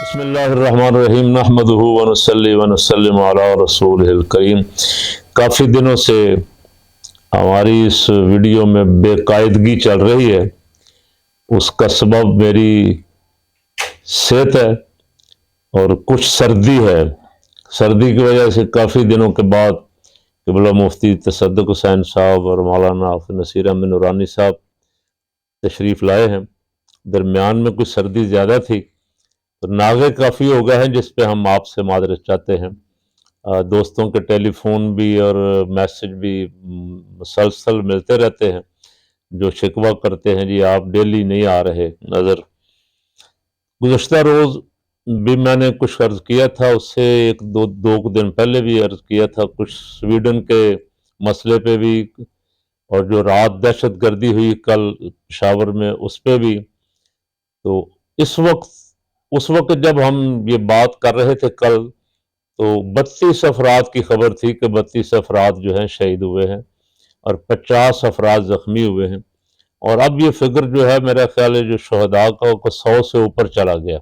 بسم اللہ الرحمن الرحیم نحمدہ ونصلی ونسلم علی رسولہ الکریم۔ کافی دنوں سے ہماری اس ویڈیو میں بے قاعدگی چل رہی ہے، اس کا سبب میری صحت ہے اور کچھ سردی ہے۔ سردی کی وجہ سے کافی دنوں کے بعد قبلہ مفتی تصدق حسین صاحب اور مولانا حافظ نصیر احمد نورانی صاحب تشریف لائے ہیں۔ درمیان میں کچھ سردی زیادہ تھی تو ناغے کافی ہو گئے ہیں، جس پہ ہم آپ سے معذرت چاہتے ہیں۔ دوستوں کے ٹیلی فون بھی اور میسج بھی مسلسل ملتے رہتے ہیں، جو شکوہ کرتے ہیں جی آپ ڈیلی نہیں آ رہے نظر۔ گزشتہ روز بھی میں نے کچھ عرض کیا تھا، اس سے ایک دو دن پہلے بھی عرض کیا تھا، کچھ سویڈن کے مسئلے پہ بھی، اور جو رات دہشت گردی ہوئی کل پشاور میں اس پہ بھی۔ تو اس وقت جب ہم یہ بات کر رہے تھے کل، تو 32 افراد کی خبر تھی کہ 32 افراد جو ہیں شہید ہوئے ہیں اور 50 افراد زخمی ہوئے ہیں، اور اب یہ فگر جو ہے میرا خیال ہے جو شہداء کا 100 سے اوپر چلا گیا،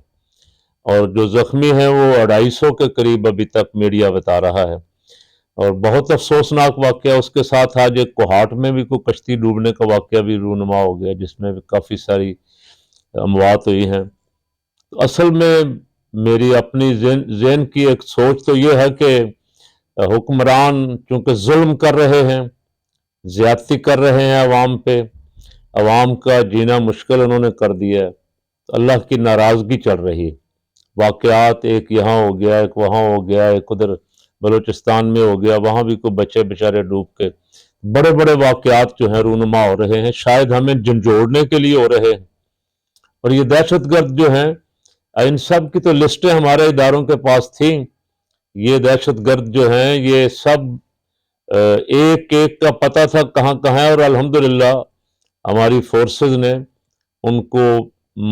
اور جو زخمی ہیں وہ 250 کے قریب ابھی تک میڈیا بتا رہا ہے۔ اور بہت افسوسناک واقعہ اس کے ساتھ آج ایک کوہاٹ میں بھی کوئی کشتی ڈوبنے کا واقعہ بھی رونما ہو گیا، جس میں بھی کافی ساری اموات ہوئی ہیں۔ اصل میں میری اپنی ذہن کی ایک سوچ تو یہ ہے کہ حکمران چونکہ ظلم کر رہے ہیں، زیادتی کر رہے ہیں عوام پہ، عوام کا جینا مشکل انہوں نے کر دیا ہے، تو اللہ کی ناراضگی چل رہی ہے۔ واقعات ایک یہاں ہو گیا، ایک وہاں ہو گیا، ایک ادھر بلوچستان میں ہو گیا، وہاں بھی کوئی بچے بیچارے ڈوب کے، بڑے بڑے واقعات جو ہیں رونما ہو رہے ہیں، شاید ہمیں جھنجھوڑنے کے لیے ہو رہے ہیں۔ اور یہ دہشت گرد جو ہیں، ان سب کی تو لسٹیں ہمارے اداروں کے پاس تھیں۔ یہ دہشت گرد جو ہیں یہ سب ایک ایک کا پتہ تھا کہاں کہاں ہے، اور الحمدللہ ہماری فورسز نے ان کو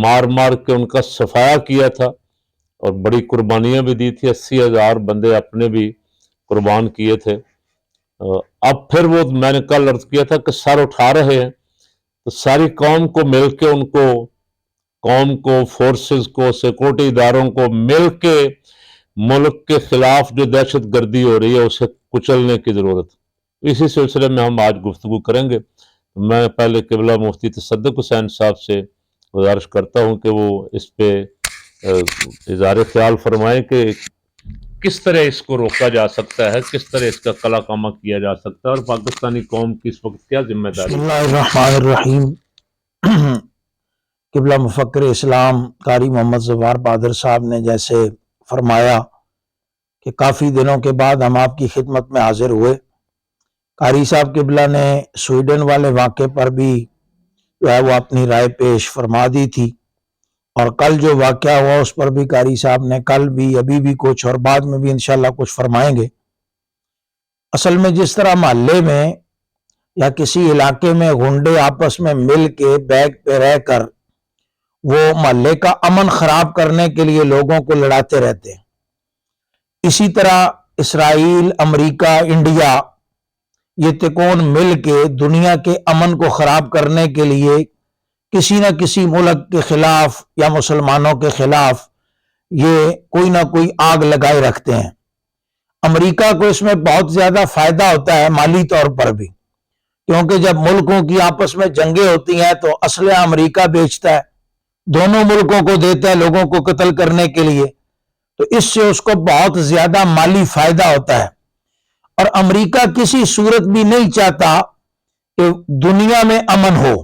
مار مار کے ان کا صفایا کیا تھا، اور بڑی قربانیاں بھی دی تھی۔ 80,000 بندے اپنے بھی قربان کیے تھے۔ اب پھر وہ میں نے کل عرض کیا تھا کہ سر اٹھا رہے ہیں، تو ساری قوم کو مل کے قوم کو، فورسز کو، سیکورٹی اداروں کو مل کے ملک کے خلاف جو دہشت گردی ہو رہی ہے اسے کچلنے کی ضرورت۔ اسی سلسلے میں ہم آج گفتگو کریں گے۔ میں پہلے قبلہ مفتی تصدق حسین صاحب سے گزارش کرتا ہوں کہ وہ اس پہ اظہار خیال فرمائیں کہ کس طرح اس کو روکا جا سکتا ہے، کس طرح اس کا قلع کامہ کیا جا سکتا ہے، اور پاکستانی قوم کی اس وقت کیا ذمہ داری ہے۔ بسم اللہ الرحمن الرحیم۔ قبلہ مفکر اسلام قاری محمد زوار بہادر صاحب نے جیسے فرمایا کہ کافی دنوں کے بعد ہم آپ کی خدمت میں حاضر ہوئے۔ قاری صاحب قبلہ نے سویڈن والے واقعے پر بھی جو ہے وہ اپنی رائے پیش فرما دی تھی، اور کل جو واقعہ ہوا اس پر بھی قاری صاحب نے کل بھی، ابھی بھی کچھ، اور بعد میں بھی انشاءاللہ کچھ فرمائیں گے۔ اصل میں جس طرح محلے میں یا کسی علاقے میں غنڈے آپس میں مل کے بیگ پہ رہ کر وہ محلے کا امن خراب کرنے کے لیے لوگوں کو لڑاتے رہتے ہیں، اسی طرح اسرائیل، امریکہ، انڈیا، یہ تکون مل کے دنیا کے امن کو خراب کرنے کے لیے کسی نہ کسی ملک کے خلاف یا مسلمانوں کے خلاف یہ کوئی نہ کوئی آگ لگائے رکھتے ہیں۔ امریکہ کو اس میں بہت زیادہ فائدہ ہوتا ہے مالی طور پر بھی، کیونکہ جب ملکوں کی آپس میں جنگیں ہوتی ہیں تو اسلحہ امریکہ بیچتا ہے، دونوں ملکوں کو دیتا ہے لوگوں کو قتل کرنے کے لیے، تو اس سے اس کو بہت زیادہ مالی فائدہ ہوتا ہے۔ اور امریکہ کسی صورت بھی نہیں چاہتا کہ دنیا میں امن ہو،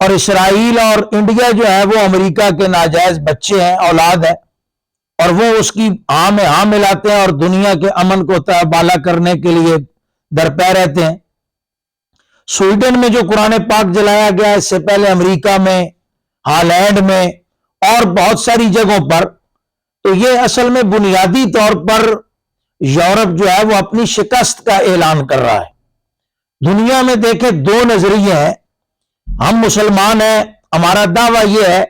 اور اسرائیل اور انڈیا جو ہے وہ امریکہ کے ناجائز بچے ہیں، اولاد ہے، اور وہ اس کی ہاں میں ہاں ملاتے ہیں اور دنیا کے امن کو بالا کرنے کے لیے درپے رہتے ہیں۔ سویڈن میں جو قرآن پاک جلایا گیا، اس سے پہلے امریکہ میں، ہالینڈ میں اور بہت ساری جگہوں پر، تو یہ اصل میں بنیادی طور پر یورپ جو ہے وہ اپنی شکست کا اعلان کر رہا ہے۔ دنیا میں دیکھیں دو نظریے ہیں، ہم مسلمان ہیں، ہمارا دعویٰ یہ ہے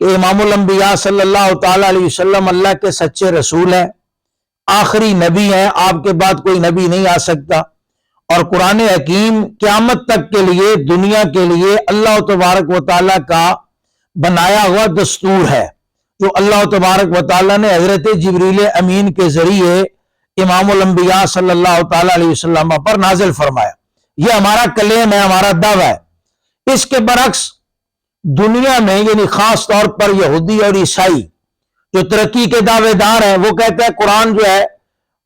کہ امام الانبیاء صلی اللہ تعالی علیہ وسلم اللہ کے سچے رسول ہیں، آخری نبی ہیں، آپ کے بعد کوئی نبی نہیں آ سکتا، اور قرآن حکیم قیامت تک کے لیے دنیا کے لیے اللہ تبارک و تعالیٰ کا بنایا ہوا دستور ہے، جو اللہ تبارک و تعالیٰ نے حضرت جبریل امین کے ذریعے امام الانبیاء صلی اللہ تعالیٰ علیہ وسلم پر نازل فرمایا۔ یہ ہمارا کلیم ہے، ہمارا دعویٰ ہے۔ اس کے برعکس دنیا میں یعنی خاص طور پر یہودی اور عیسائی جو ترقی کے دعوے دار ہیں، وہ کہتے ہیں قرآن جو ہے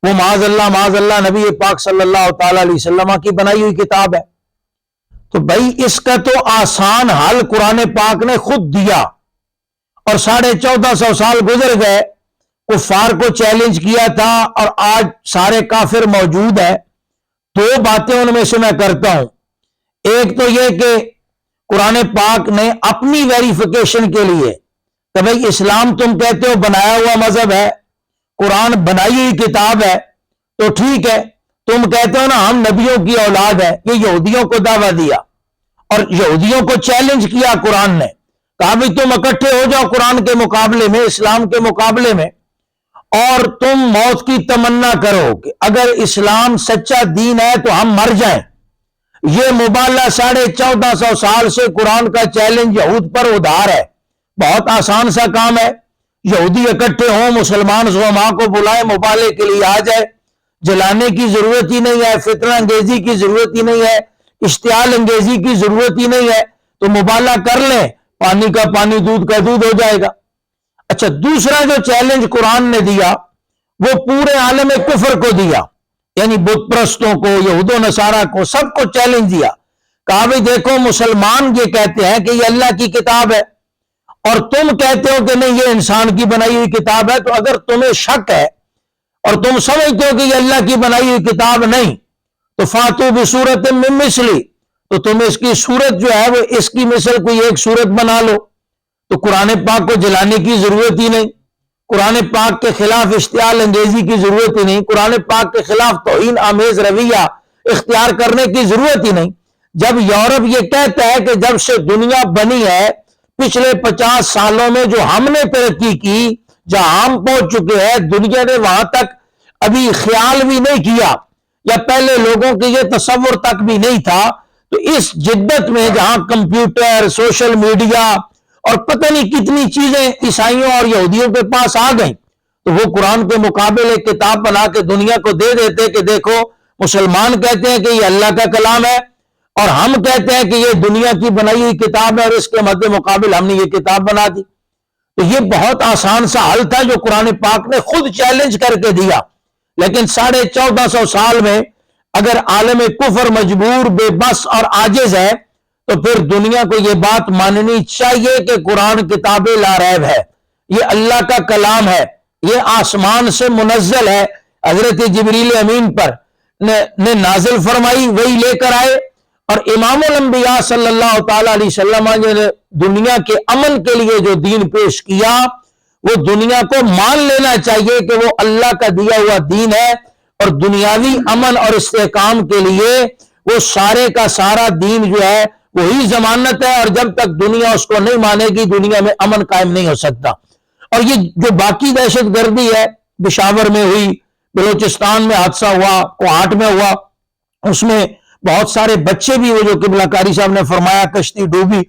وہ معاذ اللہ نبی پاک صلی اللہ تعالیٰ علیہ وسلم کی بنائی ہوئی کتاب ہے۔ تو بھائی اس کا تو آسان حل قرآن پاک نے خود دیا، اور 1450 سال گزر گئے، کفار کو چیلنج کیا تھا، اور آج سارے کافر موجود ہیں۔ دو باتیں ان میں سے میں کرتا ہوں۔ ایک تو یہ کہ قرآن پاک نے اپنی ویریفیکیشن کے لیے کہ بھئی اسلام تم کہتے ہو بنایا ہوا مذہب ہے، قرآن بنائی ہوئی کتاب ہے، تو ٹھیک ہے، تم کہتے ہو نا ہم نبیوں کی اولاد ہے، یہ یہودیوں کو دعویٰ دیا اور یہودیوں کو چیلنج کیا قرآن نے، کہا بھی تم اکٹھے ہو جاؤ قرآن کے مقابلے میں، اسلام کے مقابلے میں، اور تم موت کی تمنا کرو کہ اگر اسلام سچا دین ہے تو ہم مر جائیں۔ یہ مبالغہ 1450 سال سے قرآن کا چیلنج یہود پر ادھار ہے۔ بہت آسان سا کام ہے، یہودی اکٹھے ہوں، مسلمان زعماء کو بلائیں، مبالغے کے لیے آ جائے، جلانے کی ضرورت ہی نہیں ہے، فتنہ انگیزی کی ضرورت ہی نہیں ہے، اشتعال انگیزی کی ضرورت ہی نہیں ہے، تو مبالغہ کر لیں، پانی کا پانی دودھ کا دودھ ہو جائے گا۔ اچھا، دوسرا جو چیلنج قرآن نے دیا وہ پورے عالم کفر کو دیا، یعنی بت پرستوں کو، یہود و نصارہ کو، سب کو چیلنج دیا۔ کہا بھی دیکھو مسلمان یہ کہتے ہیں کہ یہ اللہ کی کتاب ہے، اور تم کہتے ہو کہ نہیں یہ انسان کی بنائی ہوئی کتاب ہے، تو اگر تمہیں شک ہے اور تم سمجھتے ہو کہ یہ اللہ کی بنائی ہوئی کتاب نہیں، تو فاتو بصورت من مثلی، تو تم اس کی صورت جو ہے وہ اس کی مثل کوئی ایک صورت بنا لو۔ تو قرآن پاک کو جلانے کی ضرورت ہی نہیں، قرآن پاک کے خلاف اشتعال انگیزی کی ضرورت ہی نہیں، قرآن پاک کے خلاف توہین آمیز رویہ اختیار کرنے کی ضرورت ہی نہیں۔ جب یورپ یہ کہتا ہے کہ جب سے دنیا بنی ہے پچھلے 50 سالوں میں جو ہم نے ترقی کی، جہاں ہم پہنچ چکے ہیں، دنیا نے وہاں تک ابھی خیال بھی نہیں کیا، یا پہلے لوگوں کے یہ تصور تک بھی نہیں تھا، تو اس جدت میں جہاں کمپیوٹر، سوشل میڈیا اور پتہ نہیں کتنی چیزیں عیسائیوں اور یہودیوں کے پاس آ گئیں، تو وہ قرآن کے مقابلے کتاب بنا کے دنیا کو دے دیتے کہ دیکھو مسلمان کہتے ہیں کہ یہ اللہ کا کلام ہے، اور ہم کہتے ہیں کہ یہ دنیا کی بنائی ہوئی کتاب ہے، اور اس کے مد مقابل ہم نے یہ کتاب بنا دی۔ تو یہ بہت آسان سا حل تھا جو قرآن پاک نے خود چیلنج کر کے دیا، لیکن 1450 سال میں اگر عالم کفر مجبور، بے بس اور عاجز ہے، تو پھر دنیا کو یہ بات ماننی چاہیے کہ قرآن کتاب لا ریب ہے، یہ اللہ کا کلام ہے، یہ آسمان سے منزل ہے، حضرت جبریل امین پر نے نازل فرمائی، وہی لے کر آئے، اور امام الانبیاء صلی اللہ تعالیٰ علیہ وسلم نے دنیا کے امن کے لیے جو دین پیش کیا، وہ دنیا کو مان لینا چاہیے کہ وہ اللہ کا دیا ہوا دین ہے، اور دنیاوی امن اور استحکام کے لیے وہ سارے کا سارا دین جو ہے وہی ضمانت ہے، اور جب تک دنیا اس کو نہیں مانے گی دنیا میں امن قائم نہیں ہو سکتا۔ اور یہ جو باقی دہشت گردی ہے، پشاور میں ہوئی، بلوچستان میں حادثہ ہوا، کوہاٹ میں ہوا، اس میں بہت سارے بچے بھی، وہ جو قبلہ قاری صاحب نے فرمایا کشتی ڈوبی،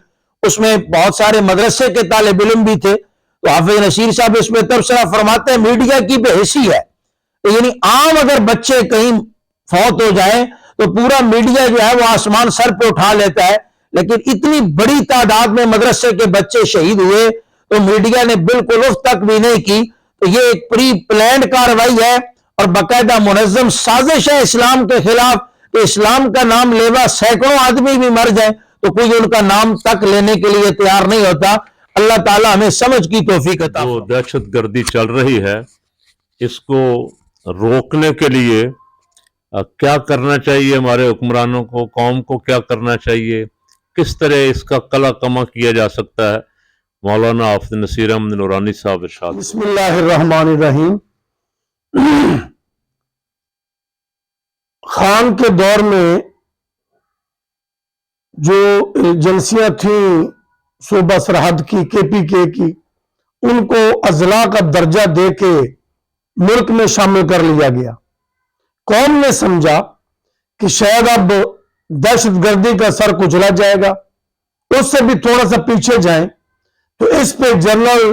اس میں بہت سارے مدرسے کے طالب علم بھی تھے، تو حافظ نصیر صاحب اس میں تبصرہ فرماتے ہیں میڈیا کی بے حسی ہے، یعنی عام اگر بچے کہیں فوت ہو جائیں تو پورا میڈیا جو ہے وہ آسمان سر پہ اٹھا لیتا ہے، لیکن اتنی بڑی تعداد میں مدرسے کے بچے شہید ہوئے تو میڈیا نے بالکل اف تک بھی نہیں کی۔ تو یہ ایک پری پلانڈ کارروائی ہے اور باقاعدہ منظم سازش ہے اسلام کے خلاف، کہ اسلام کا نام لیوا سینکڑوں آدمی بھی مر جائیں تو کوئی ان کا نام تک لینے کے لیے تیار نہیں ہوتا۔ اللہ تعالیٰ ہمیں سمجھ کی توفیق عطا فرمائے۔ جو دہشت گردی چل رہی ہے اس کو روکنے کے لیے کیا کرنا چاہیے ہمارے حکمرانوں کو، قوم کو کیا کرنا چاہیے، کس طرح اس کا قلع کما کیا جا سکتا ہے؟ مولانا حافظ نصیر احمد نورانی صاحب ارشاد۔ بسم اللہ الرحمن الرحیم۔ خان کے دور میں جو ایجنسیاں تھیں صوبہ سرحد کی، کے پی کے کی، ان کو اضلاع کا درجہ دے کے ملک میں شامل کر لیا گیا۔ قوم نے سمجھا کہ شاید اب دہشت گردی کا سر کچلا جائے گا، اس سے بھی تھوڑا سا پیچھے جائیں، تو اس پہ جنرل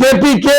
KPK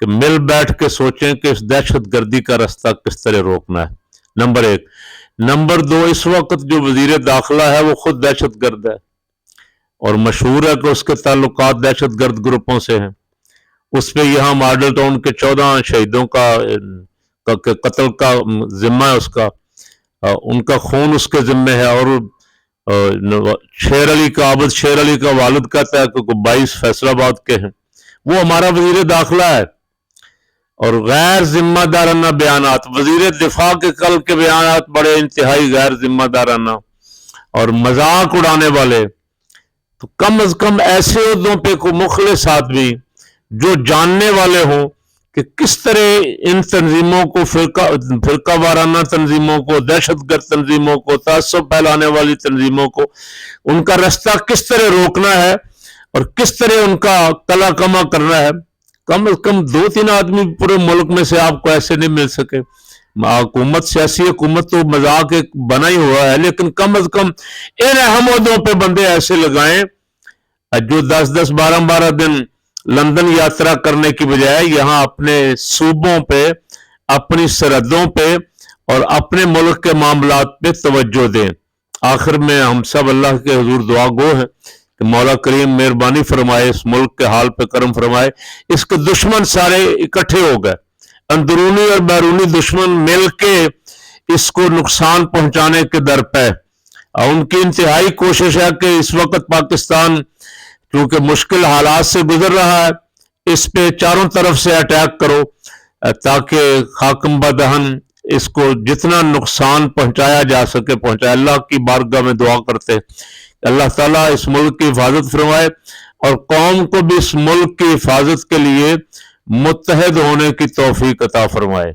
کہ مل بیٹھ کے سوچیں کہ اس دہشت گردی کا راستہ کس طرح روکنا ہے، نمبر 1۔ نمبر 2، اس وقت جو وزیر داخلہ ہے وہ خود دہشت گرد ہے اور مشہور ہے کہ اس کے تعلقات دہشت گرد گروپوں سے ہیں۔ اس پہ یہاں ماڈل ٹاؤن کے 14 شہیدوں کا قتل کا ذمہ ہے، اس کا ان کا خون اس کے ذمہ ہے، اور شیر علی کا عابد شیر علی کا والد کہتا ہے کہ 22 فیصل آباد کے ہیں، وہ ہمارا وزیر داخلہ ہے۔ اور غیر ذمہ دارانہ بیانات، وزیر دفاع کے کل کے بیانات بڑے انتہائی غیر ذمہ دارانہ اور مذاق اڑانے والے۔ تو کم از کم ایسے عہدوں پہ کوئی مخلص آدمی جو جاننے والے ہوں کہ کس طرح ان تنظیموں کو، فرقہ وارانہ تنظیموں کو، دہشت گرد تنظیموں کو، تعصب پھیلانے والی تنظیموں کو، ان کا راستہ کس طرح روکنا ہے اور کس طرح ان کا کلا کما کرنا ہے۔ کم از کم 2-3 آدمی پورے ملک میں سے آپ کو ایسے نہیں مل سکے۔ حکومت، سیاسی حکومت تو مذاق ایک بنا ہی ہوا ہے، لیکن کم از کم ان اہم عہدوں پہ بندے ایسے لگائیں جو 10-10 12 دن لندن یاترا کرنے کی بجائے یہاں اپنے صوبوں پہ، اپنی سرحدوں پہ اور اپنے ملک کے معاملات پہ توجہ دیں۔ آخر میں ہم سب اللہ کے حضور دعا گو ہیں کہ مولا کریم مہربانی فرمائے، اس ملک کے حال پہ کرم فرمائے۔ اس کے دشمن سارے اکٹھے ہو گئے، اندرونی اور بیرونی دشمن مل کے اس کو نقصان پہنچانے کے در پہ۔ ان کی انتہائی کوشش ہے کہ اس وقت پاکستان کیونکہ مشکل حالات سے گزر رہا ہے، اس پہ چاروں طرف سے اٹیک کرو تاکہ خاکم بدہن اس کو جتنا نقصان پہنچایا جا سکے پہنچائے۔ اللہ کی بارگاہ میں دعا کرتے اللہ تعالیٰ اس ملک کی حفاظت فرمائے اور قوم کو بھی اس ملک کی حفاظت کے لیے متحد ہونے کی توفیق عطا فرمائے۔